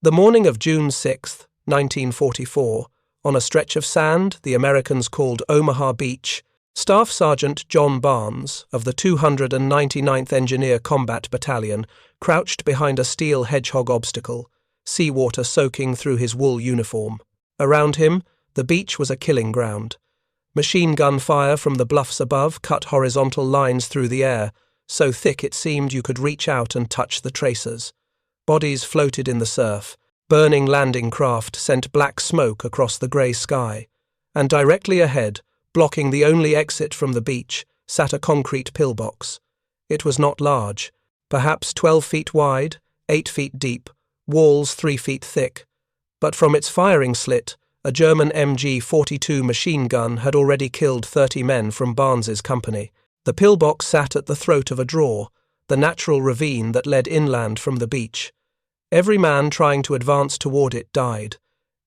The morning of June 6, 1944, on a stretch of sand the Americans called Omaha Beach, Staff Sergeant John Barnes of the 299th Engineer Combat Battalion crouched behind a steel hedgehog obstacle, seawater soaking through his wool uniform. Around him, the beach was a killing ground. Machine gun fire from the bluffs above cut horizontal lines through the air, so thick it seemed you could reach out and touch the tracers. Bodies floated in the surf. Burning landing craft sent black smoke across the grey sky. And directly ahead, blocking the only exit from the beach, sat a concrete pillbox. It was not large, perhaps 12 feet wide, 8 feet deep, walls 3 feet thick. But from its firing slit, a German MG-42 machine gun had already killed 30 men from Barnes's company. The pillbox sat at the throat of a draw, the natural ravine that led inland from the beach. Every man trying to advance toward it died.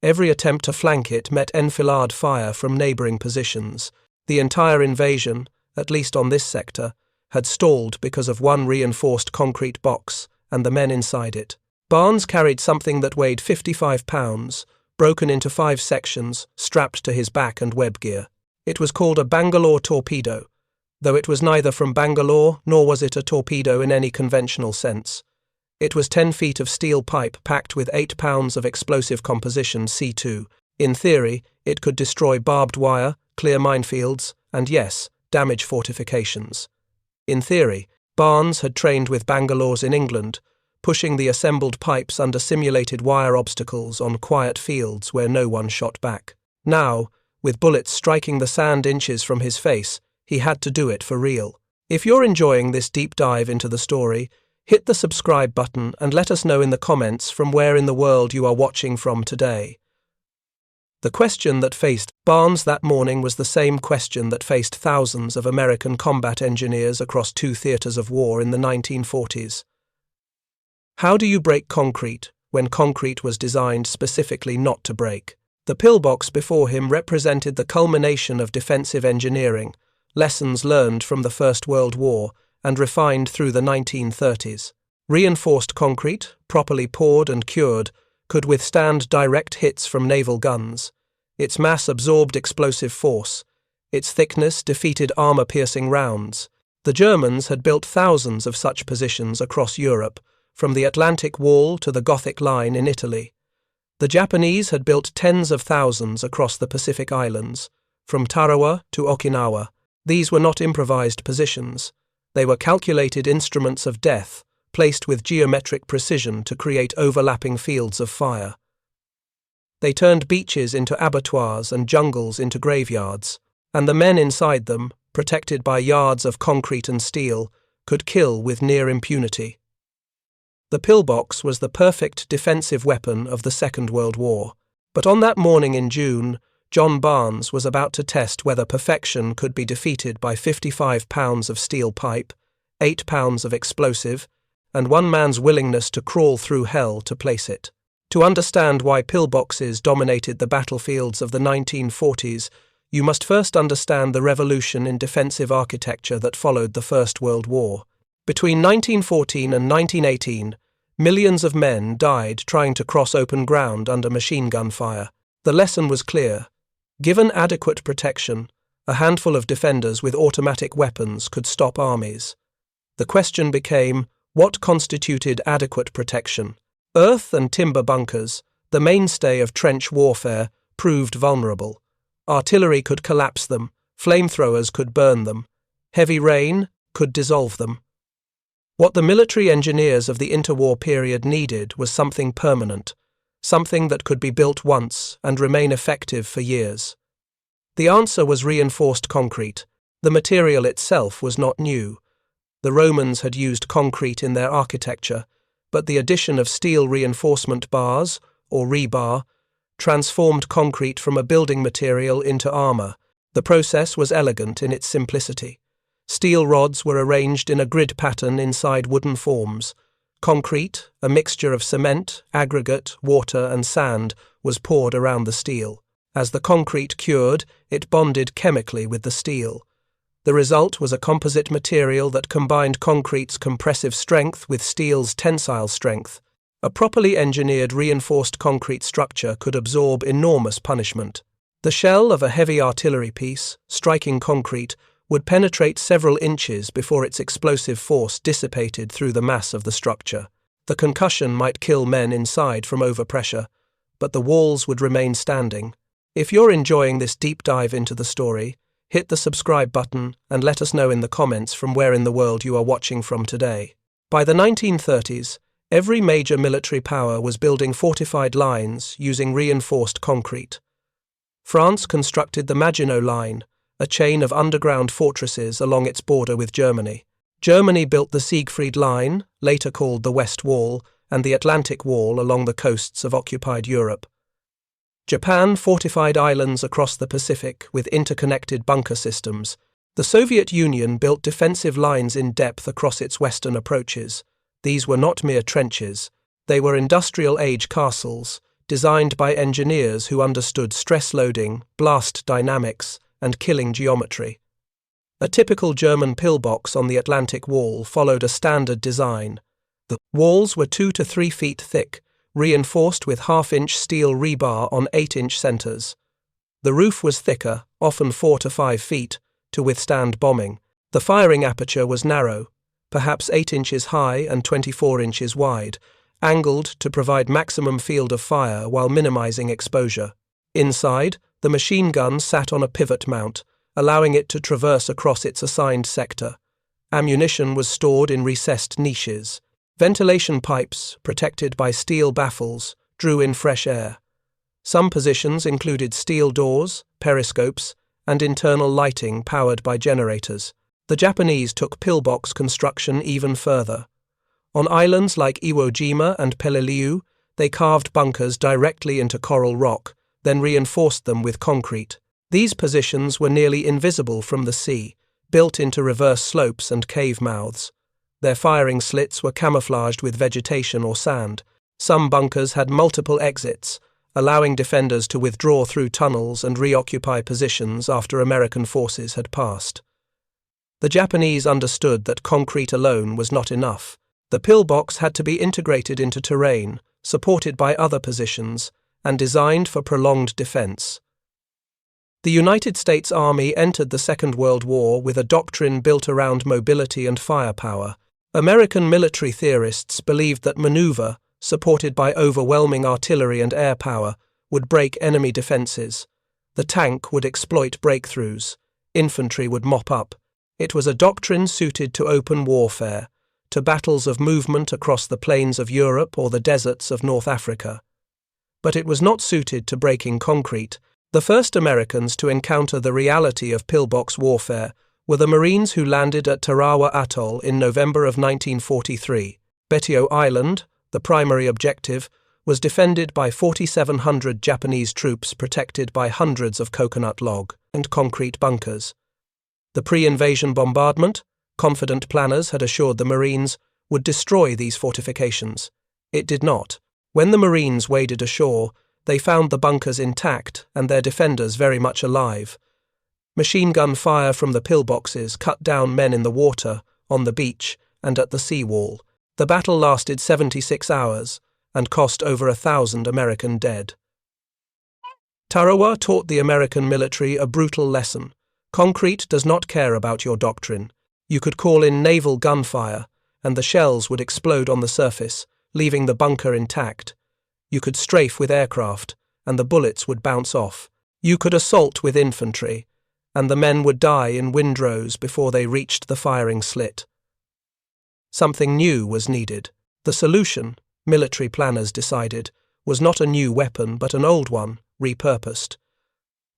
Every attempt to flank it met enfilade fire from neighbouring positions. The entire invasion, at least on this sector, had stalled because of one reinforced concrete box and the men inside it. Barnes carried something that weighed 55 pounds, broken into 5 sections, strapped to his back and web gear. It was called a Bangalore torpedo, though it was neither from Bangalore nor was it a torpedo in any conventional sense. It was 10 feet of steel pipe packed with 8 pounds of explosive composition C2. In theory, it could destroy barbed wire, clear minefields, and yes, damage fortifications. In theory, Barnes had trained with Bangalore's in England, pushing the assembled pipes under simulated wire obstacles on quiet fields where no one shot back. Now, with bullets striking the sand inches from his face, he had to do it for real. If you're enjoying this deep dive into the story, hit the subscribe button and let us know in the comments from where in the world you are watching from today. The question that faced Barnes that morning was the same question that faced thousands of American combat engineers across 2 theatres of war in the 1940s. How do you break concrete when concrete was designed specifically not to break? The pillbox before him represented the culmination of defensive engineering, lessons learned from the First World War, and refined through the 1930s. Reinforced concrete, properly poured and cured, could withstand direct hits from naval guns. Its mass absorbed explosive force. Its thickness defeated armour-piercing rounds. The Germans had built thousands of such positions across Europe, from the Atlantic Wall to the Gothic Line in Italy. The Japanese had built tens of thousands across the Pacific Islands, from Tarawa to Okinawa. These were not improvised positions. They were calculated instruments of death, placed with geometric precision to create overlapping fields of fire. They turned beaches into abattoirs and jungles into graveyards, and the men inside them, protected by yards of concrete and steel, could kill with near impunity. The pillbox was the perfect defensive weapon of the Second World War, but on that morning in June, John Barnes was about to test whether perfection could be defeated by 55 pounds of steel pipe, 8 pounds of explosive, and one man's willingness to crawl through hell to place it. To understand why pillboxes dominated the battlefields of the 1940s, you must first understand the revolution in defensive architecture that followed the First World War. Between 1914 and 1918, millions of men died trying to cross open ground under machine gun fire. The lesson was clear. Given adequate protection, a handful of defenders with automatic weapons could stop armies. The question became, what constituted adequate protection? Earth and timber bunkers, the mainstay of trench warfare, proved vulnerable. Artillery could collapse them, flamethrowers could burn them, heavy rain could dissolve them. What the military engineers of the interwar period needed was something permanent, something that could be built once and remain effective for years. The answer was reinforced concrete. The material itself was not new. The Romans had used concrete in their architecture, but the addition of steel reinforcement bars, or rebar, transformed concrete from a building material into armour. The process was elegant in its simplicity. Steel rods were arranged in a grid pattern inside wooden forms. Concrete, a mixture of cement, aggregate, water and sand, was poured around the steel. As the concrete cured, it bonded chemically with the steel. The result was a composite material that combined concrete's compressive strength with steel's tensile strength. A properly engineered reinforced concrete structure could absorb enormous punishment. The shell of a heavy artillery piece, striking concrete, would penetrate several inches before its explosive force dissipated through the mass of the structure. The concussion might kill men inside from overpressure, but the walls would remain standing. If you're enjoying this deep dive into the story, hit the subscribe button and let us know in the comments from where in the world you are watching from today. By the 1930s, every major military power was building fortified lines using reinforced concrete. France constructed the Maginot Line, a chain of underground fortresses along its border with Germany. Germany built the Siegfried Line, later called the West Wall, and the Atlantic Wall along the coasts of occupied Europe. Japan fortified islands across the Pacific with interconnected bunker systems. The Soviet Union built defensive lines in depth across its western approaches. These were not mere trenches. They were industrial-age castles, designed by engineers who understood stress loading, blast dynamics, and killing geometry. A typical German pillbox on the Atlantic Wall followed a standard design. The walls were 2 to 3 feet thick, reinforced with half-inch steel rebar on 8-inch centers. The roof was thicker, often 4 to 5 feet, to withstand bombing. The firing aperture was narrow, perhaps 8 inches high and 24 inches wide, angled to provide maximum field of fire while minimizing exposure. Inside, the machine gun sat on a pivot mount, allowing it to traverse across its assigned sector. Ammunition was stored in recessed niches. Ventilation pipes, protected by steel baffles, drew in fresh air. Some positions included steel doors, periscopes, and internal lighting powered by generators. The Japanese took pillbox construction even further. On islands like Iwo Jima and Peleliu, they carved bunkers directly into coral rock, then reinforced them with concrete. These positions were nearly invisible from the sea, built into reverse slopes and cave mouths. Their firing slits were camouflaged with vegetation or sand. Some bunkers had multiple exits, allowing defenders to withdraw through tunnels and reoccupy positions after American forces had passed. The Japanese understood that concrete alone was not enough. The pillbox had to be integrated into terrain, supported by other positions, and designed for prolonged defense. The United States Army entered the Second World War with a doctrine built around mobility and firepower. American military theorists believed that maneuver, supported by overwhelming artillery and air power, would break enemy defenses. The tank would exploit breakthroughs. Infantry would mop up. It was a doctrine suited to open warfare, to battles of movement across the plains of Europe or the deserts of North Africa. But it was not suited to breaking concrete. The first Americans to encounter the reality of pillbox warfare were the Marines who landed at Tarawa Atoll in November of 1943. Betio Island, the primary objective, was defended by 4,700 Japanese troops protected by hundreds of coconut log and concrete bunkers. The pre-invasion bombardment, confident planners had assured the Marines, would destroy these fortifications. It did not. When the Marines waded ashore, they found the bunkers intact and their defenders very much alive. Machine gun fire from the pillboxes cut down men in the water, on the beach, and at the seawall. The battle lasted 76 hours and cost over 1,000 American dead. Tarawa taught the American military a brutal lesson. Concrete does not care about your doctrine. You could call in naval gunfire, and the shells would explode on the surface, leaving the bunker intact. You could strafe with aircraft, and the bullets would bounce off. You could assault with infantry, and the men would die in windrows before they reached the firing slit. Something new was needed. The solution, military planners decided, was not a new weapon but an old one, repurposed.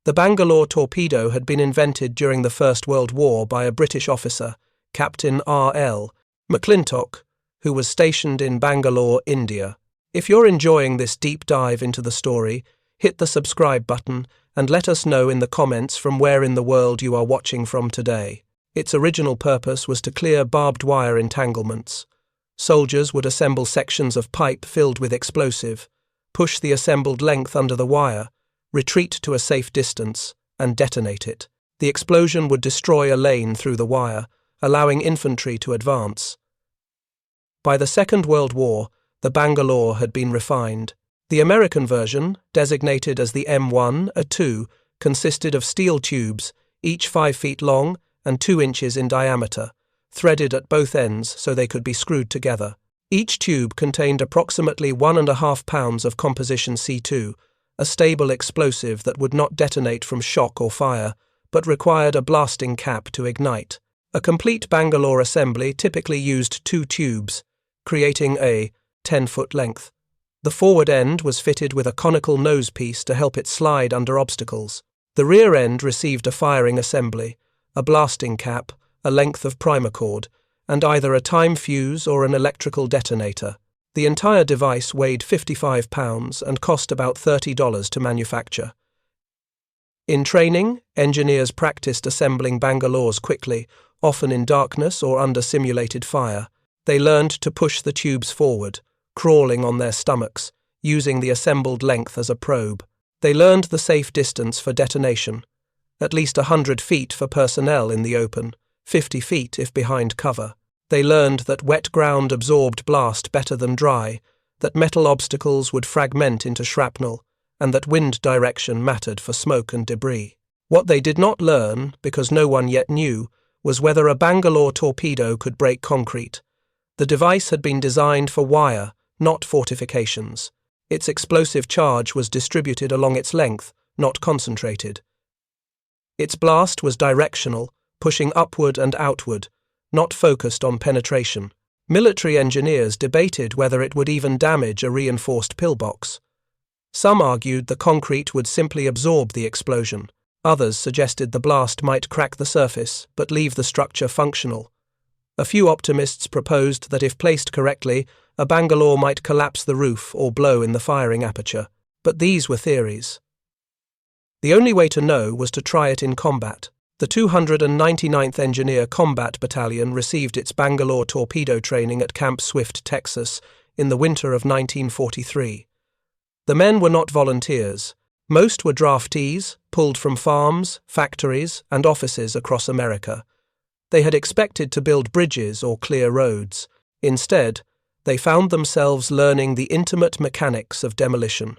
The Bangalore torpedo had been invented during the First World War by a British officer, Captain R.L. McClintock, who was stationed in Bangalore, India. If you're enjoying this deep dive into the story, hit the subscribe button and let us know in the comments from where in the world you are watching from today. Its original purpose was to clear barbed wire entanglements. Soldiers would assemble sections of pipe filled with explosive, push the assembled length under the wire, retreat to a safe distance, and detonate it. The explosion would destroy a lane through the wire, allowing infantry to advance. By the Second World War, The Bangalore had been refined. The American version, designated as the M1A2, consisted of steel tubes, each 5 feet long and 2 inches in diameter, threaded at both ends so they could be screwed together. Each tube contained approximately 1.5 pounds of composition C2, a stable explosive that would not detonate from shock or fire, but required a blasting cap to ignite. A complete Bangalore assembly typically used 2 tubes, creating a 10-foot length. The forward end was fitted with a conical nose piece to help it slide under obstacles. The rear end received a firing assembly, a blasting cap, a length of primer cord, and either a time fuse or an electrical detonator. The entire device weighed 55 pounds and cost about $30 to manufacture. In training, engineers practiced assembling Bangalores quickly, often in darkness or under simulated fire. They learned to push the tubes forward, crawling on their stomachs, using the assembled length as a probe. They learned the safe distance for detonation, at least 100 feet for personnel in the open, 50 feet if behind cover. They learned that wet ground absorbed blast better than dry, that metal obstacles would fragment into shrapnel, and that wind direction mattered for smoke and debris. What they did not learn, because no one yet knew, was whether a Bangalore torpedo could break concrete. The device had been designed for wire, not fortifications. Its explosive charge was distributed along its length, not concentrated. Its blast was directional, pushing upward and outward, not focused on penetration. Military engineers debated whether it would even damage a reinforced pillbox. Some argued the concrete would simply absorb the explosion. Others suggested the blast might crack the surface, but leave the structure functional. A few optimists proposed that if placed correctly, a Bangalore might collapse the roof or blow in the firing aperture. But these were theories. The only way to know was to try it in combat. The 299th Engineer Combat Battalion received its Bangalore torpedo training at Camp Swift, Texas, in the winter of 1943. The men were not volunteers. Most were draftees, pulled from farms, factories, and offices across America. They had expected to build bridges or clear roads. Instead, they found themselves learning the intimate mechanics of demolition.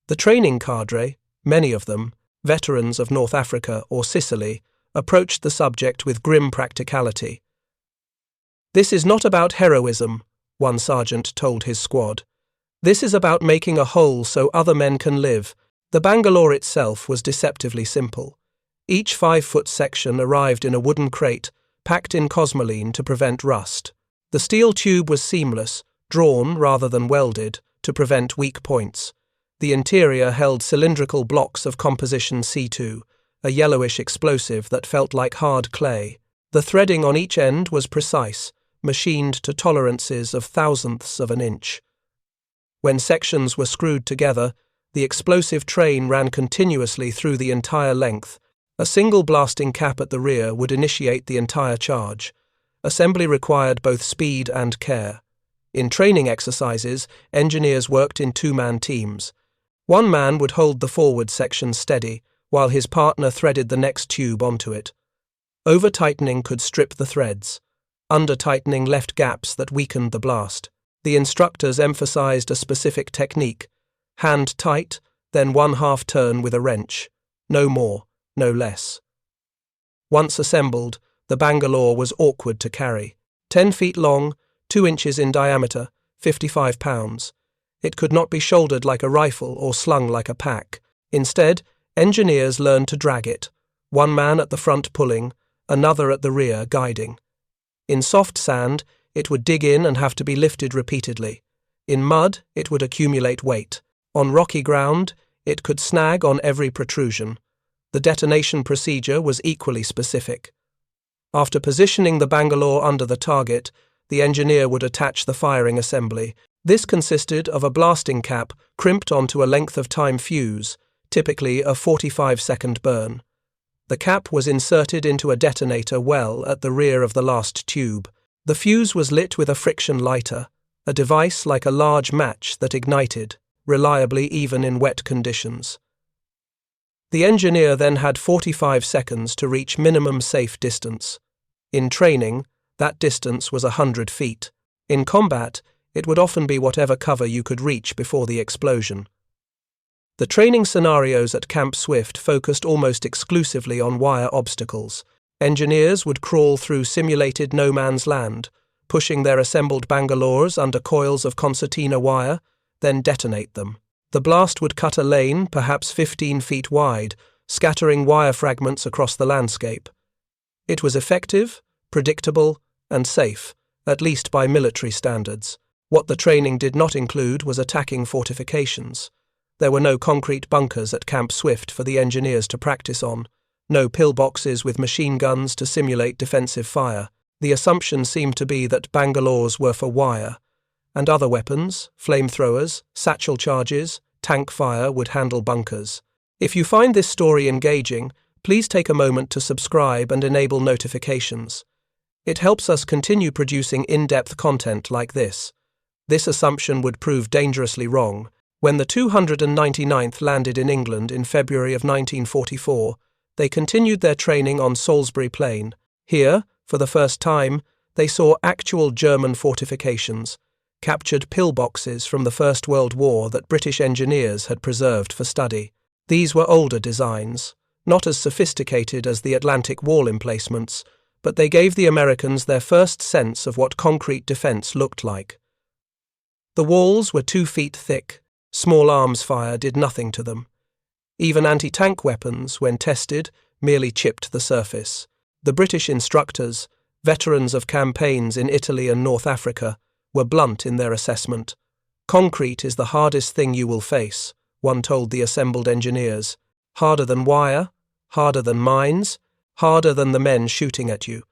The training cadre, many of them, veterans of North Africa or Sicily, approached the subject with grim practicality. "This is not about heroism," one sergeant told his squad. "This is about making a hole so other men can live." The Bangalore itself was deceptively simple. Each 5-foot section arrived in a wooden crate, packed in cosmoline to prevent rust. The steel tube was seamless, drawn rather than welded, to prevent weak points. The interior held cylindrical blocks of composition C2, a yellowish explosive that felt like hard clay. The threading on each end was precise, machined to tolerances of thousandths of an inch. When sections were screwed together, the explosive train ran continuously through the entire length. A single blasting cap at the rear would initiate the entire charge. Assembly required both speed and care. In training exercises, engineers worked in 2-man teams. One man would hold the forward section steady, while his partner threaded the next tube onto it. Over-tightening could strip the threads. Under-tightening left gaps that weakened the blast. The instructors emphasized a specific technique: hand tight, then 1/2 turn with a wrench. No more, no less. Once assembled, the Bangalore was awkward to carry. 10 feet long, 2 inches in diameter, 55 pounds. It could not be shouldered like a rifle or slung like a pack. Instead, engineers learned to drag it, one man at the front pulling, another at the rear guiding. In soft sand, it would dig in and have to be lifted repeatedly. In mud, it would accumulate weight. On rocky ground, it could snag on every protrusion. The detonation procedure was equally specific. After positioning the Bangalore under the target, the engineer would attach the firing assembly. This consisted of a blasting cap crimped onto a length of time fuse, typically a 45-second burn. The cap was inserted into a detonator well at the rear of the last tube. The fuse was lit with a friction lighter, a device like a large match that ignited, reliably even in wet conditions. The engineer then had 45 seconds to reach minimum safe distance. In training, that distance was 100 feet. In combat, It would often be whatever cover you could reach before the explosion. The training scenarios at Camp Swift focused almost exclusively on wire obstacles. Engineers would crawl through simulated no-man's land, pushing their assembled Bangalores under coils of concertina wire, then detonate them. The blast would cut a lane, perhaps 15 feet wide, scattering wire fragments across the landscape. It was effective, predictable, and safe, at least by military standards. What the training did not include was attacking fortifications. There were no concrete bunkers at Camp Swift for the engineers to practice on, no pillboxes with machine guns to simulate defensive fire. The assumption seemed to be that Bangalores were for wire, and other weapons, flamethrowers, satchel charges, tank fire would handle bunkers. If you find this story engaging, please take a moment to subscribe and enable notifications. It helps us continue producing in-depth content like this. This assumption would prove dangerously wrong. When the 299th landed in England in February of 1944, they continued their training on Salisbury Plain. Here, for the first time, they saw actual German fortifications, captured pillboxes from the First World War that British engineers had preserved for study. These were older designs, not as sophisticated as the Atlantic Wall emplacements, but they gave the Americans their first sense of what concrete defense looked like. The walls were 2 feet thick. Small arms fire did nothing to them. Even anti-tank weapons, when tested, merely chipped the surface. The British instructors, veterans of campaigns in Italy and North Africa, were blunt in their assessment. Concrete is the hardest thing you will face, one told the assembled engineers. Harder than wire, harder than mines, harder than the men shooting at you.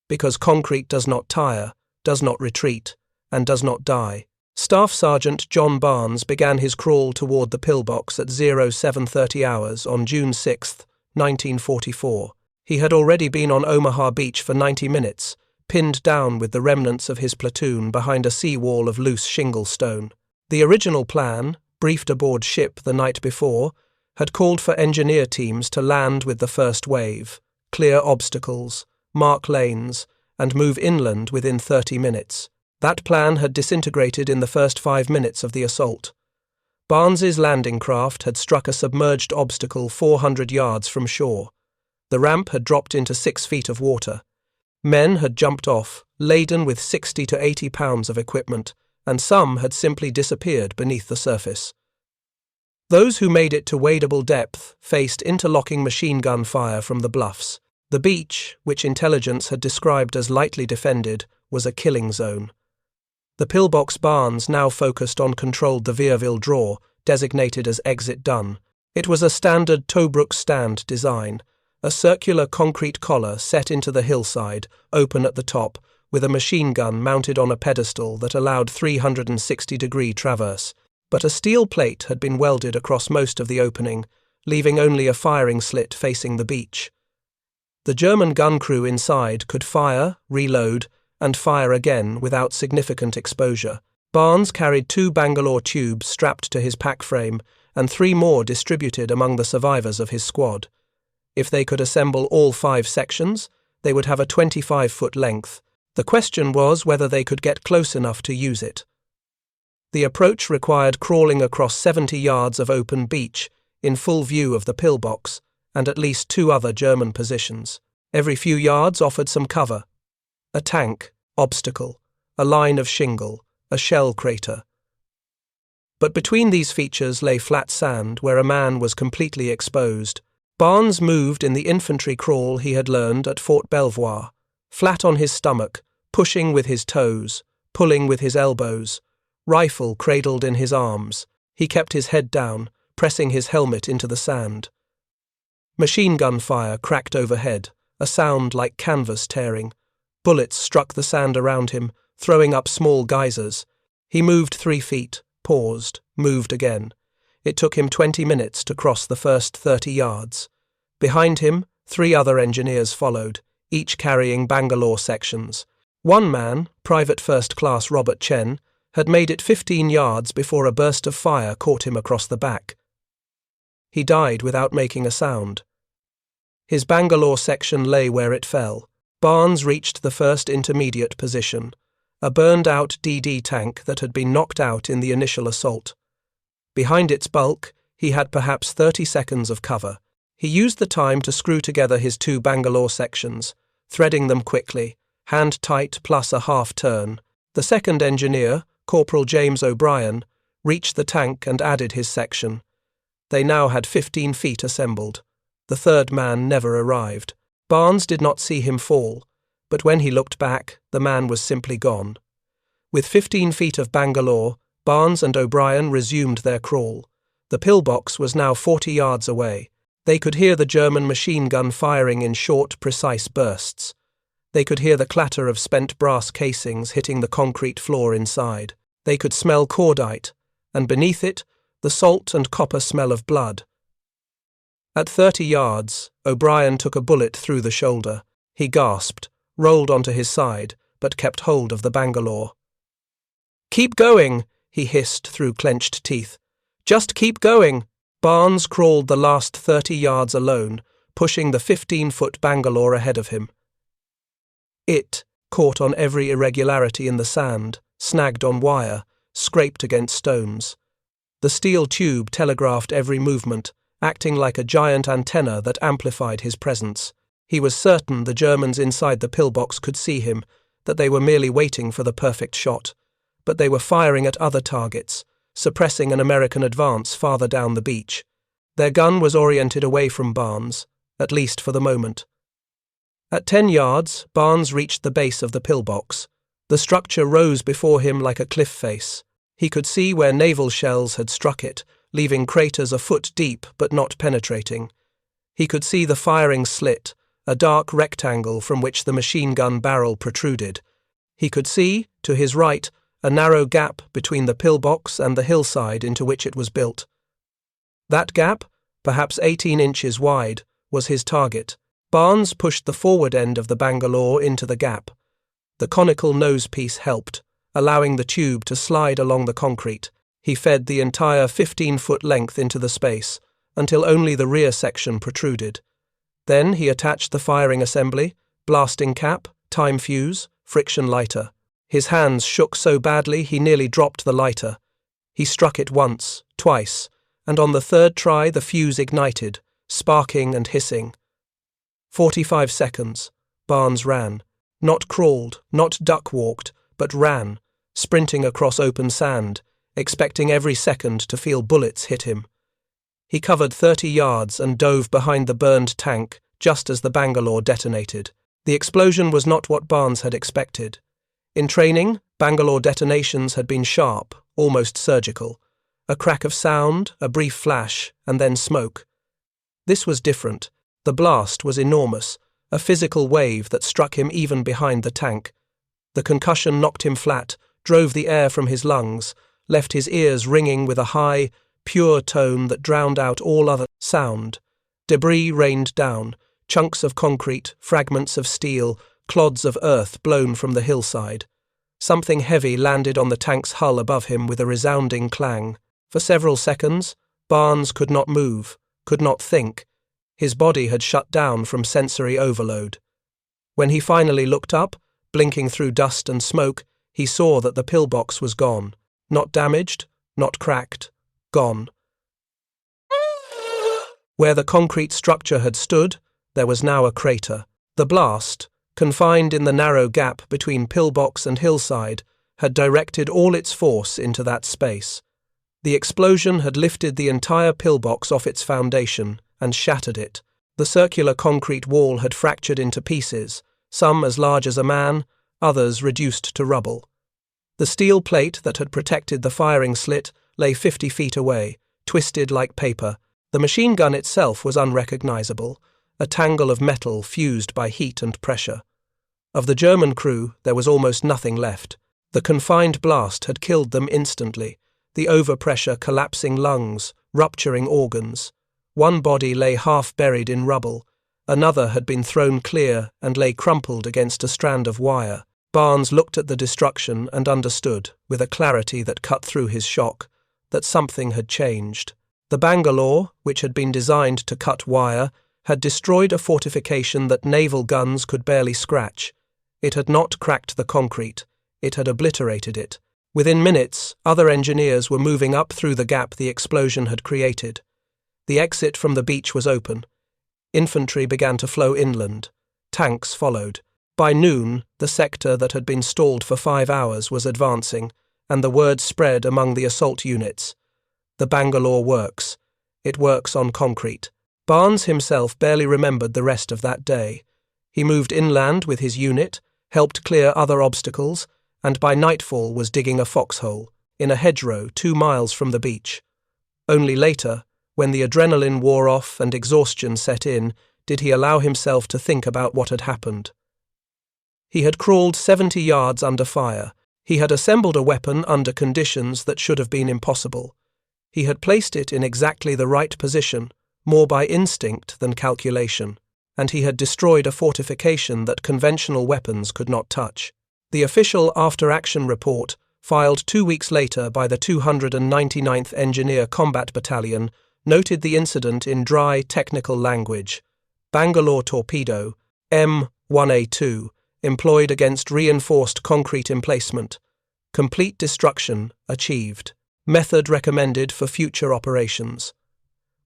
Because concrete does not tire, does not retreat, and does not die. Staff Sergeant John Barnes began his crawl toward the pillbox at 0730 hours on June 6, 1944. He had already been on Omaha Beach for 90 minutes, pinned down with the remnants of his platoon behind a seawall of loose shingle stone. The original plan, briefed aboard ship the night before, had called for engineer teams to land with the first wave, clear obstacles, mark lanes, and move inland within 30 minutes. That plan had disintegrated in the first 5 minutes of the assault. Barnes's landing craft had struck a submerged obstacle 400 yards from shore. The ramp had dropped into 6 feet of water. Men had jumped off, laden with 60 to 80 pounds of equipment, and some had simply disappeared beneath the surface. Those who made it to wadable depth faced interlocking machine gun fire from the bluffs. The beach, which intelligence had described as lightly defended, was a killing zone. The pillbox Barnes now focused on controlled the Vierville draw, designated as Exit Done. It was a standard Tobruk stand design, a circular concrete collar set into the hillside, open at the top, with a machine gun mounted on a pedestal that allowed 360-degree traverse. But a steel plate had been welded across most of the opening, leaving only a firing slit facing the beach. The German gun crew inside could fire, reload, and fire again without significant exposure. Barnes carried 2 Bangalore tubes strapped to his pack frame and 3 more distributed among the survivors of his squad. If they could assemble all 5 sections, they would have a 25-foot length. The question was whether they could get close enough to use it. The approach required crawling across 70 yards of open beach, in full view of the pillbox, and at least 2 other German positions. Every few yards offered some cover. A tank, obstacle, a line of shingle, a shell crater. But between these features lay flat sand where a man was completely exposed. Barnes moved in the infantry crawl he had learned at Fort Belvoir, flat on his stomach, pushing with his toes, pulling with his elbows, rifle cradled in his arms. He kept his head down, pressing his helmet into the sand. Machine gun fire cracked overhead, a sound like canvas tearing. Bullets struck the sand around him, throwing up small geysers. He moved 3 feet, paused, moved again. It took him 20 minutes to cross the first 30 yards. Behind him, 3 other engineers followed, each carrying Bangalore sections. One man, Private First Class Robert Chen, had made it 15 yards before a burst of fire caught him across the back. He died without making a sound. His Bangalore section lay where it fell. Barnes reached the first intermediate position, a burned-out DD tank that had been knocked out in the initial assault. Behind its bulk, he had perhaps 30 seconds of cover. He used the time to screw together his two Bangalore sections, threading them quickly, hand tight plus a half-turn. The second engineer, Corporal James O'Brien, reached the tank and added his section. They now had 15 feet assembled. The third man never arrived. Barnes did not see him fall, but when he looked back, the man was simply gone. With 15 feet of Bangalore, Barnes and O'Brien resumed their crawl. The pillbox was now 40 yards away. They could hear the German machine gun firing in short, precise bursts. They could hear the clatter of spent brass casings hitting the concrete floor inside. They could smell cordite, and beneath it, the salt and copper smell of blood. At 30 yards, O'Brien took a bullet through the shoulder. He gasped, rolled onto his side, but kept hold of the Bangalore. "Keep going," he hissed through clenched teeth. "Just keep going." Barnes crawled the last 30 yards alone, pushing the 15-foot Bangalore ahead of him. It caught on every irregularity in the sand, snagged on wire, scraped against stones. The steel tube telegraphed every movement, acting like a giant antenna that amplified his presence. He was certain the Germans inside the pillbox could see him, that they were merely waiting for the perfect shot. But they were firing at other targets, suppressing an American advance farther down the beach. Their gun was oriented away from Barnes, at least for the moment. At 10 yards, Barnes reached the base of the pillbox. The structure rose before him like a cliff face. He could see where naval shells had struck it, leaving craters a foot deep but not penetrating. He could see the firing slit, a dark rectangle from which the machine gun barrel protruded. He could see, to his right, a narrow gap between the pillbox and the hillside into which it was built. That gap, perhaps 18 inches wide, was his target. Barnes pushed the forward end of the Bangalore into the gap. The conical nosepiece helped, allowing the tube to slide along the concrete. He fed the entire 15-foot length into the space, until only the rear section protruded. Then he attached the firing assembly, blasting cap, time fuse, friction lighter. His hands shook so badly he nearly dropped the lighter. He struck it once, twice, and on the third try the fuse ignited, sparking and hissing. 45 seconds. Barnes ran. Not crawled, not duck-walked, but ran, sprinting across open sand, expecting every second to feel bullets hit him. He covered 30 yards and dove behind the burned tank just as the Bangalore detonated. The explosion was not what Barnes had expected. In training, Bangalore detonations had been sharp, almost surgical. A crack of sound, a brief flash, and then smoke. This was different. The blast was enormous, a physical wave that struck him even behind the tank. The concussion knocked him flat, drove the air from his lungs, left his ears ringing with a high, pure tone that drowned out all other sound. Debris rained down, chunks of concrete, fragments of steel, clods of earth blown from the hillside. Something heavy landed on the tank's hull above him with a resounding clang. For several seconds, Barnes could not move, could not think. His body had shut down from sensory overload. When he finally looked up, blinking through dust and smoke, he saw that the pillbox was gone. Not damaged, not cracked, gone. Where the concrete structure had stood, there was now a crater. The blast, confined in the narrow gap between pillbox and hillside, had directed all its force into that space. The explosion had lifted the entire pillbox off its foundation and shattered it. The circular concrete wall had fractured into pieces, some as large as a man, others reduced to rubble. The steel plate that had protected the firing slit lay 50 feet away, twisted like paper. The machine gun itself was unrecognizable, a tangle of metal fused by heat and pressure. Of the German crew, there was almost nothing left. The confined blast had killed them instantly, the overpressure collapsing lungs, rupturing organs. One body lay half buried in rubble, another had been thrown clear and lay crumpled against a strand of wire. Barnes looked at the destruction and understood, with a clarity that cut through his shock, that something had changed. The Bangalore, which had been designed to cut wire, had destroyed a fortification that naval guns could barely scratch. It had not cracked the concrete. It had obliterated it. Within minutes, other engineers were moving up through the gap the explosion had created. The exit from the beach was open. Infantry began to flow inland. Tanks followed. By noon, the sector that had been stalled for 5 hours was advancing, and the word spread among the assault units. The Bangalore works. It works on concrete. Barnes himself barely remembered the rest of that day. He moved inland with his unit, helped clear other obstacles, and by nightfall was digging a foxhole, in a hedgerow 2 miles from the beach. Only later, when the adrenaline wore off and exhaustion set in, did he allow himself to think about what had happened. He had crawled 70 yards under fire. He had assembled a weapon under conditions that should have been impossible. He had placed it in exactly the right position, more by instinct than calculation, and he had destroyed a fortification that conventional weapons could not touch. The official after-action report, filed 2 weeks later by the 299th Engineer Combat Battalion, noted the incident in dry, technical language. Bangalore Torpedo, M1A2, employed against reinforced concrete emplacement. Complete destruction achieved. Method recommended for future operations.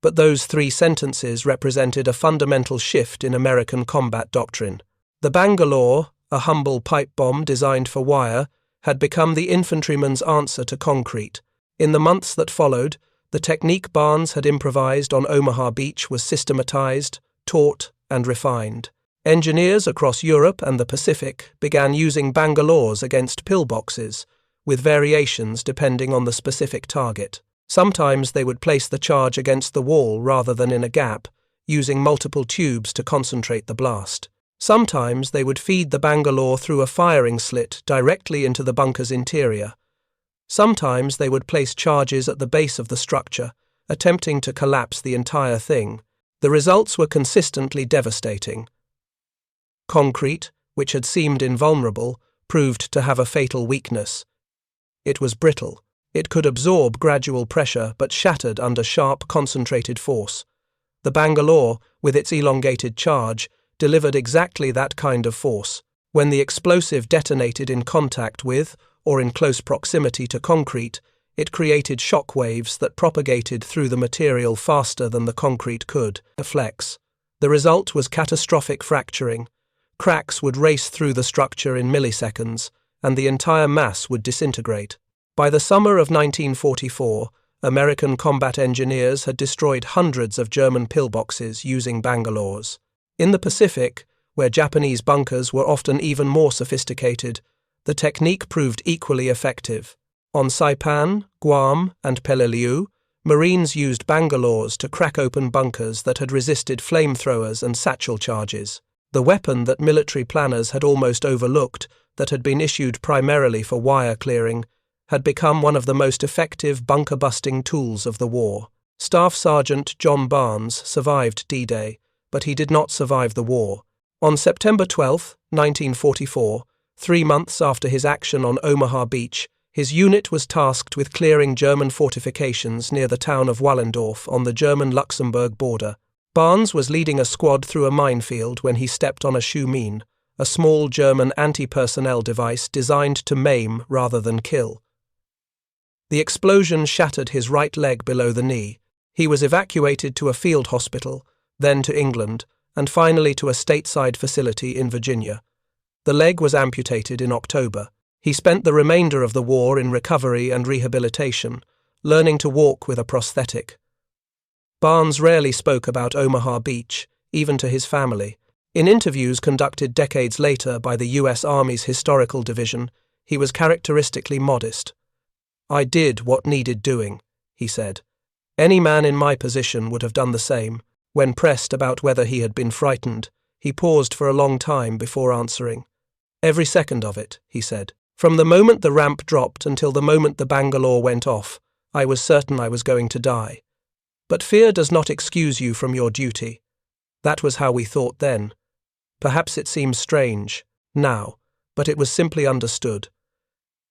But those 3 sentences represented a fundamental shift in American combat doctrine. The Bangalore, a humble pipe bomb designed for wire, had become the infantryman's answer to concrete. In the months that followed, the technique Barnes had improvised on Omaha Beach was systematized, taught, and refined. Engineers across Europe and the Pacific began using Bangalores against pillboxes, with variations depending on the specific target. Sometimes they would place the charge against the wall rather than in a gap, using multiple tubes to concentrate the blast. Sometimes they would feed the Bangalore through a firing slit directly into the bunker's interior. Sometimes they would place charges at the base of the structure, attempting to collapse the entire thing. The results were consistently devastating. Concrete, which had seemed invulnerable, proved to have a fatal weakness. It was brittle. It could absorb gradual pressure but shattered under sharp, concentrated force. The Bangalore, with its elongated charge, delivered exactly that kind of force. When the explosive detonated in contact with, or in close proximity to concrete, it created shock waves that propagated through the material faster than the concrete could flex. The result was catastrophic fracturing. Cracks would race through the structure in milliseconds, and the entire mass would disintegrate. By the summer of 1944, American combat engineers had destroyed hundreds of German pillboxes using Bangalores. In the Pacific, where Japanese bunkers were often even more sophisticated, the technique proved equally effective. On Saipan, Guam, and Peleliu, Marines used Bangalores to crack open bunkers that had resisted flamethrowers and satchel charges. The weapon that military planners had almost overlooked, that had been issued primarily for wire clearing, had become one of the most effective bunker-busting tools of the war. Staff Sergeant John Barnes survived D-Day, but he did not survive the war. On September 12, 1944, 3 months after his action on Omaha Beach, his unit was tasked with clearing German fortifications near the town of Wallendorf on the German-Luxembourg border. Barnes was leading a squad through a minefield when he stepped on a shoe mine, a small German anti-personnel device designed to maim rather than kill. The explosion shattered his right leg below the knee. He was evacuated to a field hospital, then to England, and finally to a stateside facility in Virginia. The leg was amputated in October. He spent the remainder of the war in recovery and rehabilitation, learning to walk with a prosthetic. Barnes rarely spoke about Omaha Beach, even to his family. In interviews conducted decades later by the U.S. Army's Historical Division, he was characteristically modest. "I did what needed doing," he said. Any man in my position would have done the same. When pressed about whether he had been frightened, he paused for a long time before answering. "Every second of it," he said. "From the moment the ramp dropped until the moment the Bangalore went off, I was certain I was going to die. But fear does not excuse you from your duty. That was how we thought then. Perhaps it seems strange now, but it was simply understood."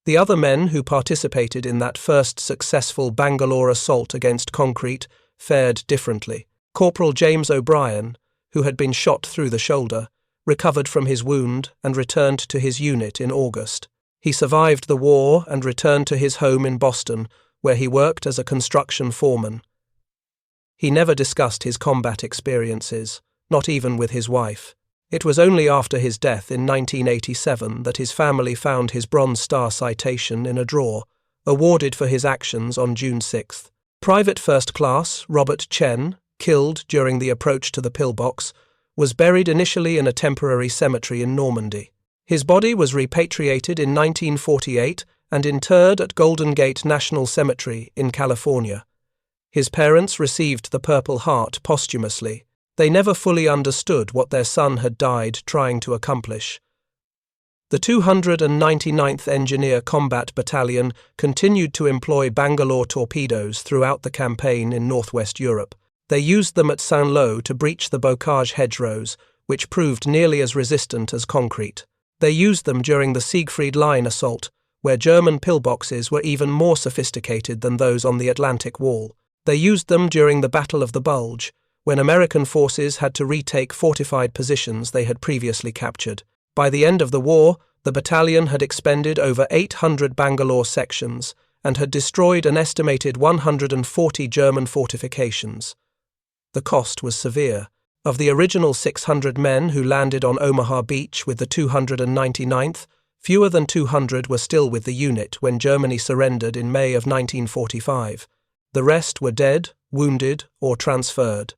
The other men who participated in that first successful Bangalore assault against concrete fared differently. Corporal James O'Brien, who had been shot through the shoulder, recovered from his wound and returned to his unit in August. He survived the war and returned to his home in Boston, where he worked as a construction foreman. He never discussed his combat experiences, not even with his wife. It was only after his death in 1987 that his family found his Bronze Star citation in a drawer, awarded for his actions on June 6. Private First Class Robert Chen, killed during the approach to the pillbox, was buried initially in a temporary cemetery in Normandy. His body was repatriated in 1948 and interred at Golden Gate National Cemetery in California. His parents received the Purple Heart posthumously. They never fully understood what their son had died trying to accomplish. The 299th Engineer Combat Battalion continued to employ Bangalore torpedoes throughout the campaign in northwest Europe. They used them at Saint-Lô to breach the bocage hedgerows, which proved nearly as resistant as concrete. They used them during the Siegfried Line assault, where German pillboxes were even more sophisticated than those on the Atlantic Wall. They used them during the Battle of the Bulge, when American forces had to retake fortified positions they had previously captured. By the end of the war, the battalion had expended over 800 Bangalore sections and had destroyed an estimated 140 German fortifications. The cost was severe. Of the original 600 men who landed on Omaha Beach with the 299th, fewer than 200 were still with the unit when Germany surrendered in May of 1945. The rest were dead, wounded, or transferred.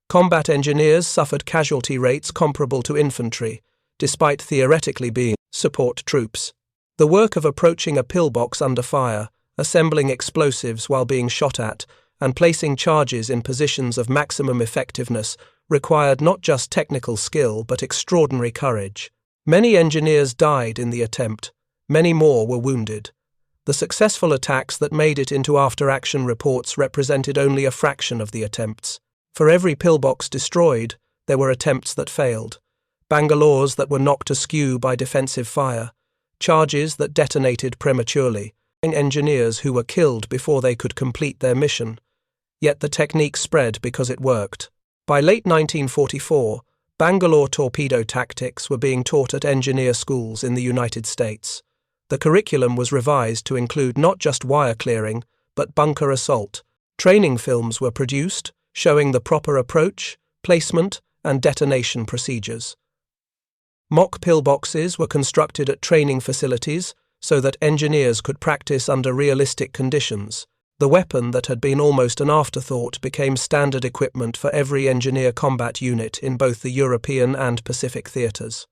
Combat engineers suffered casualty rates comparable to infantry, despite theoretically being support troops. The work of approaching a pillbox under fire, assembling explosives while being shot at, and placing charges in positions of maximum effectiveness required not just technical skill but extraordinary courage. Many engineers died in the attempt. Many more were wounded. The successful attacks that made it into after-action reports represented only a fraction of the attempts. For every pillbox destroyed, there were attempts that failed. Bangalore's that were knocked askew by defensive fire, charges that detonated prematurely, and engineers who were killed before they could complete their mission. Yet the technique spread because it worked. By late 1944, Bangalore torpedo tactics were being taught at engineer schools in the United States. The curriculum was revised to include not just wire clearing, but bunker assault. Training films were produced, showing the proper approach, placement, and detonation procedures. Mock pillboxes were constructed at training facilities so that engineers could practice under realistic conditions. The weapon that had been almost an afterthought became standard equipment for every engineer combat unit in both the European and Pacific theaters.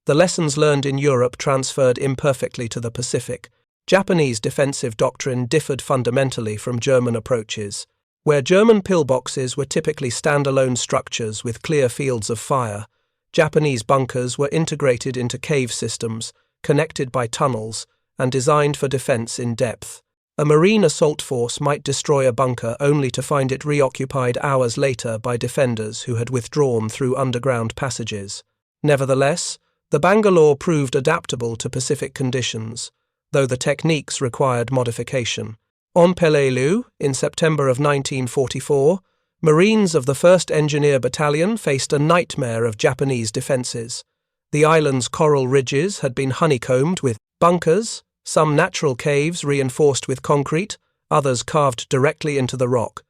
The lessons learned in Europe transferred imperfectly to the Pacific. Japanese defensive doctrine differed fundamentally from German approaches. Where German pillboxes were typically standalone structures with clear fields of fire, Japanese bunkers were integrated into cave systems, connected by tunnels, and designed for defense in depth. A marine assault force might destroy a bunker only to find it reoccupied hours later by defenders who had withdrawn through underground passages. Nevertheless, the Bangalore proved adaptable to Pacific conditions, though the techniques required modification. On Peleliu, in September of 1944, Marines of the 1st Engineer Battalion faced a nightmare of Japanese defences. The island's coral ridges had been honeycombed with bunkers, some natural caves reinforced with concrete, others carved directly into the rock.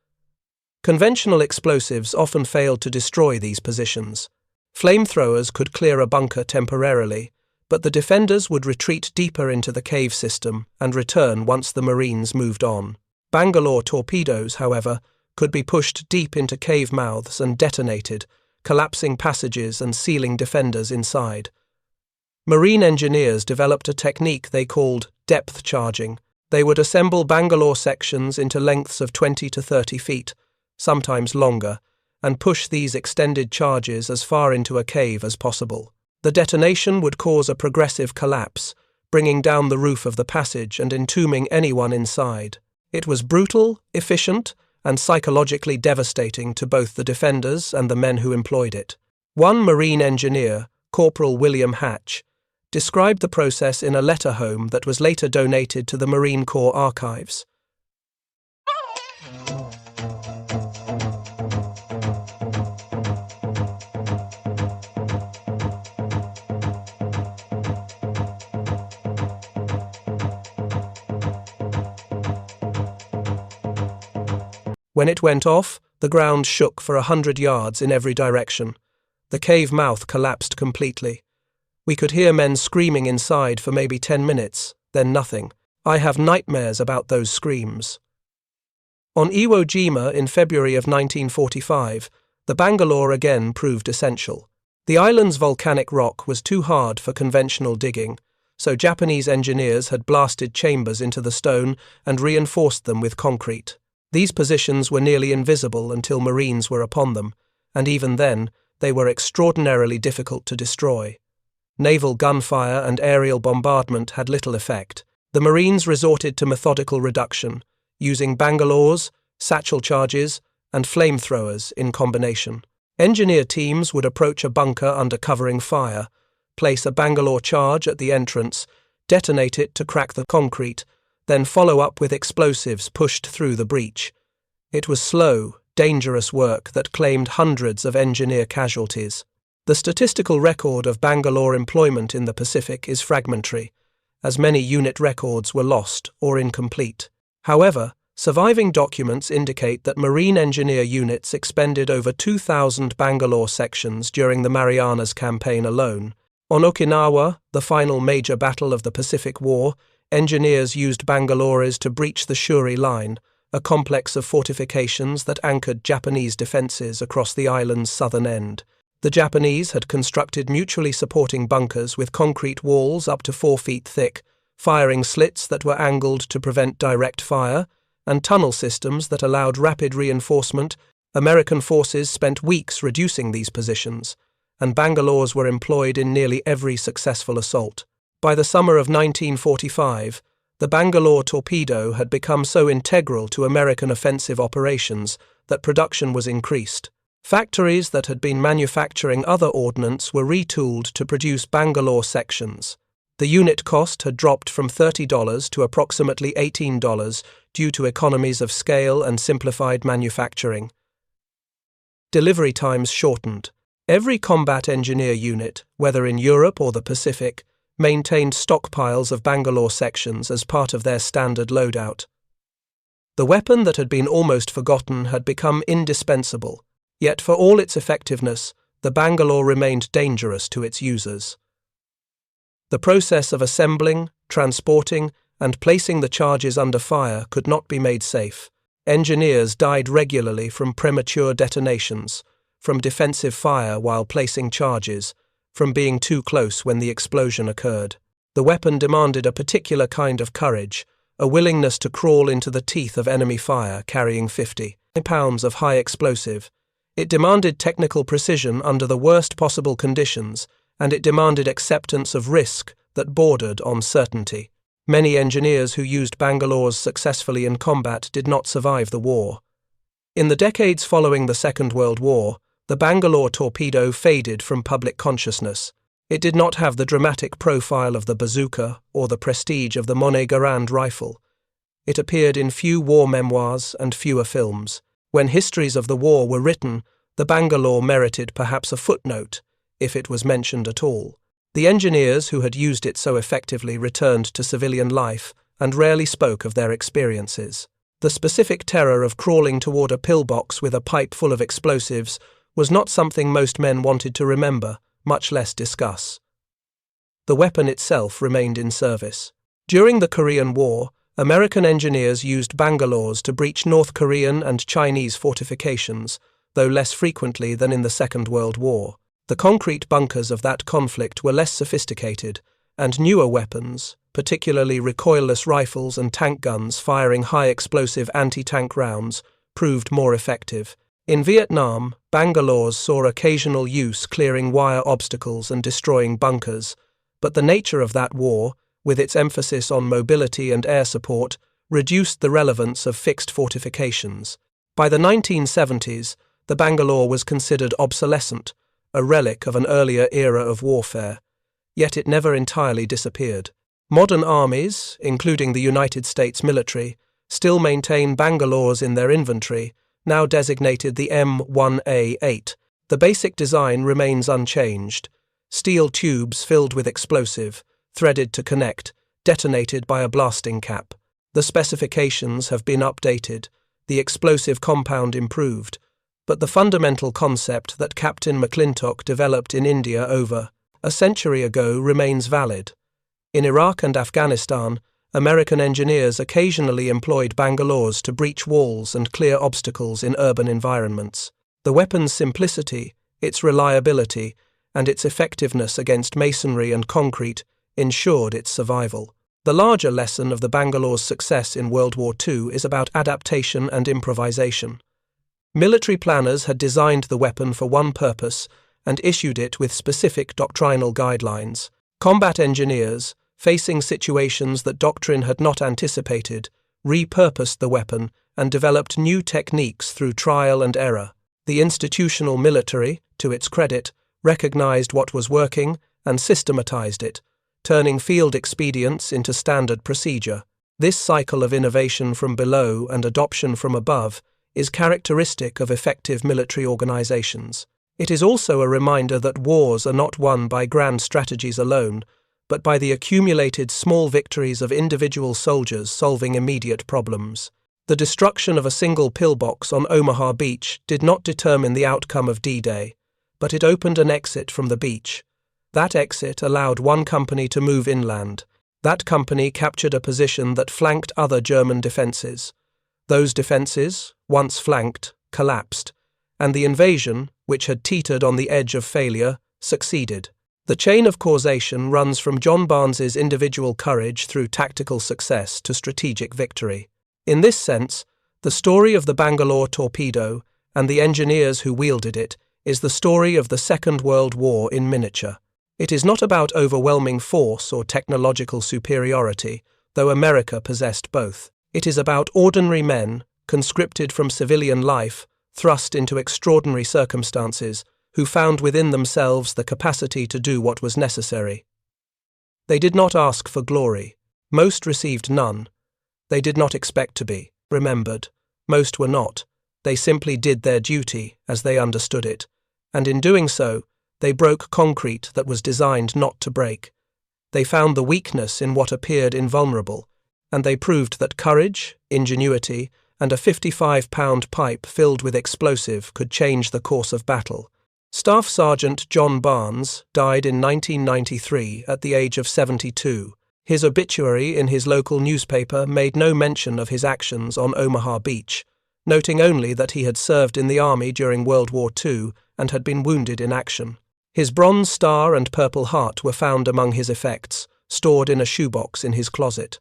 Conventional explosives often failed to destroy these positions. Flamethrowers could clear a bunker temporarily, but the defenders would retreat deeper into the cave system and return once the Marines moved on. Bangalore torpedoes, however, could be pushed deep into cave mouths and detonated, collapsing passages and sealing defenders inside. Marine engineers developed a technique they called depth charging. They would assemble Bangalore sections into lengths of 20 to 30 feet, sometimes longer, and push these extended charges as far into a cave as possible. The detonation would cause a progressive collapse, bringing down the roof of the passage and entombing anyone inside. It was brutal, efficient, and psychologically devastating to both the defenders and the men who employed it. One Marine engineer, Corporal William Hatch, described the process in a letter home that was later donated to the Marine Corps archives. When it went off, the ground shook for 100 yards in every direction. The cave mouth collapsed completely. We could hear men screaming inside for maybe 10 minutes, then nothing. I have nightmares about those screams. On Iwo Jima in February of 1945, the Bangalore again proved essential. The island's volcanic rock was too hard for conventional digging, so Japanese engineers had blasted chambers into the stone and reinforced them with concrete. These positions were nearly invisible until Marines were upon them, and even then, they were extraordinarily difficult to destroy. Naval gunfire and aerial bombardment had little effect. The Marines resorted to methodical reduction, using Bangalores, satchel charges, and flamethrowers in combination. Engineer teams would approach a bunker under covering fire, place a Bangalore charge at the entrance, detonate it to crack the concrete, then follow up with explosives pushed through the breach. It was slow, dangerous work that claimed hundreds of engineer casualties. The statistical record of Bangalore employment in the Pacific is fragmentary, as many unit records were lost or incomplete. However, surviving documents indicate that Marine engineer units expended over 2,000 Bangalore sections during the Marianas Campaign alone. On Okinawa, the final major battle of the Pacific War, engineers used Bangalores to breach the Shuri Line, a complex of fortifications that anchored Japanese defences across the island's southern end. The Japanese had constructed mutually supporting bunkers with concrete walls up to 4 feet thick, firing slits that were angled to prevent direct fire, and tunnel systems that allowed rapid reinforcement. American forces spent weeks reducing these positions, and Bangalores were employed in nearly every successful assault. By the summer of 1945, the Bangalore Torpedo had become so integral to American offensive operations that production was increased. Factories that had been manufacturing other ordnance were retooled to produce Bangalore sections. The unit cost had dropped from $30 to approximately $18 due to economies of scale and simplified manufacturing. Delivery times shortened. Every combat engineer unit, whether in Europe or the Pacific, maintained stockpiles of Bangalore sections as part of their standard loadout. The weapon that had been almost forgotten had become indispensable, yet for all its effectiveness, the Bangalore remained dangerous to its users. The process of assembling, transporting, and placing the charges under fire could not be made safe. Engineers died regularly from premature detonations, from defensive fire while placing charges, from being too close when the explosion occurred. The weapon demanded a particular kind of courage, a willingness to crawl into the teeth of enemy fire carrying 50 pounds of high explosive. It demanded technical precision under the worst possible conditions, and it demanded acceptance of risk that bordered on certainty. Many engineers who used Bangalores successfully in combat did not survive the war. In the decades following the Second World War, the Bangalore Torpedo faded from public consciousness. It did not have the dramatic profile of the bazooka or the prestige of the Monet-Garand rifle. It appeared in few war memoirs and fewer films. When histories of the war were written, the Bangalore merited perhaps a footnote, if it was mentioned at all. The engineers who had used it so effectively returned to civilian life and rarely spoke of their experiences. The specific terror of crawling toward a pillbox with a pipe full of explosives was not something most men wanted to remember, much less discuss. The weapon itself remained in service. During the Korean War, American engineers used Bangalores to breach North Korean and Chinese fortifications, though less frequently than in the Second World War. The concrete bunkers of that conflict were less sophisticated, and newer weapons, particularly recoilless rifles and tank guns firing high-explosive anti-tank rounds, proved more effective. In Vietnam, Bangalores saw occasional use clearing wire obstacles and destroying bunkers, but the nature of that war, with its emphasis on mobility and air support, reduced the relevance of fixed fortifications. By the 1970s, the Bangalore was considered obsolescent, a relic of an earlier era of warfare, yet it never entirely disappeared. Modern armies, including the United States military, still maintain Bangalores in their inventory, now designated the M1A8. The basic design remains unchanged: steel tubes filled with explosive, threaded to connect, detonated by a blasting cap. The specifications have been updated, the explosive compound improved, but the fundamental concept that Captain McClintock developed in India over a century ago remains valid. In Iraq and Afghanistan, American engineers occasionally employed Bangalores to breach walls and clear obstacles in urban environments. The weapon's simplicity, its reliability, and its effectiveness against masonry and concrete ensured its survival. The larger lesson of the Bangalore's success in World War II is about adaptation and improvisation. Military planners had designed the weapon for one purpose and issued it with specific doctrinal guidelines. Combat engineers, facing situations that doctrine had not anticipated, repurposed the weapon and developed new techniques through trial and error. The institutional military, to its credit, recognized what was working and systematized it, turning field expedients into standard procedure. This cycle of innovation from below and adoption from above is characteristic of effective military organizations. It is also a reminder that wars are not won by grand strategies alone, but by the accumulated small victories of individual soldiers solving immediate problems. The destruction of a single pillbox on Omaha Beach did not determine the outcome of D-Day, but it opened an exit from the beach. That exit allowed one company to move inland. That company captured a position that flanked other German defences. Those defences, once flanked, collapsed, and the invasion, which had teetered on the edge of failure, succeeded. The chain of causation runs from John Barnes's individual courage through tactical success to strategic victory. In this sense, the story of the Bangalore Torpedo and the engineers who wielded it is the story of the Second World War in miniature. It is not about overwhelming force or technological superiority, though America possessed both. It is about ordinary men, conscripted from civilian life, thrust into extraordinary circumstances, who found within themselves the capacity to do what was necessary. They did not ask for glory. Most received none. They did not expect to be remembered. Most were not. They simply did their duty as they understood it, and in doing so, they broke concrete that was designed not to break. They found the weakness in what appeared invulnerable, and they proved that courage, ingenuity, and a 55-pound pipe filled with explosive could change the course of battle. Staff Sergeant John Barnes died in 1993 at the age of 72. His obituary in his local newspaper made no mention of his actions on Omaha Beach, noting only that he had served in the army during World War II and had been wounded in action. His Bronze Star and Purple Heart were found among his effects, stored in a shoebox in his closet.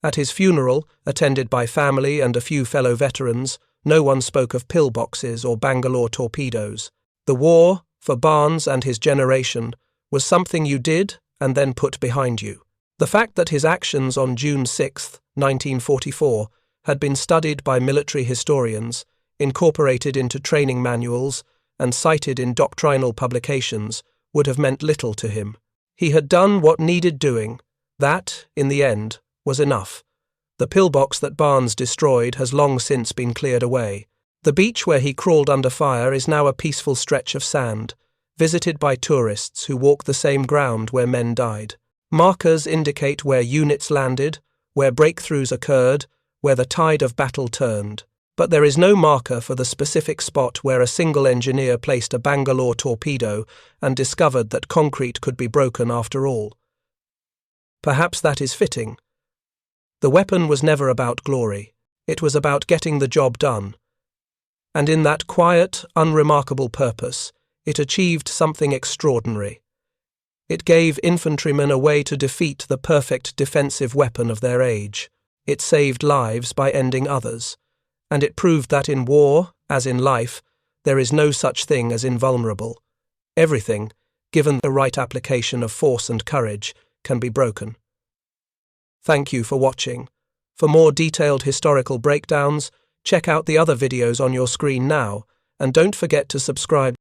At his funeral, attended by family and a few fellow veterans, no one spoke of pillboxes or Bangalore torpedoes. The war, for Barnes and his generation, was something you did and then put behind you. The fact that his actions on June 6, 1944, had been studied by military historians, incorporated into training manuals, and cited in doctrinal publications would have meant little to him. He had done what needed doing. That, in the end, was enough. The pillbox that Barnes destroyed has long since been cleared away. The beach where he crawled under fire is now a peaceful stretch of sand, visited by tourists who walk the same ground where men died. Markers indicate where units landed, where breakthroughs occurred, where the tide of battle turned. But there is no marker for the specific spot where a single engineer placed a Bangalore torpedo and discovered that concrete could be broken after all. Perhaps that is fitting. The weapon was never about glory. It was about getting the job done. And in that quiet, unremarkable purpose, it achieved something extraordinary. It gave infantrymen a way to defeat the perfect defensive weapon of their age. It saved lives by ending others. And it proved that in war, as in life, there is no such thing as invulnerable. Everything, given the right application of force and courage, can be broken. Thank you for watching. For more detailed historical breakdowns, check out the other videos on your screen now, and don't forget to subscribe.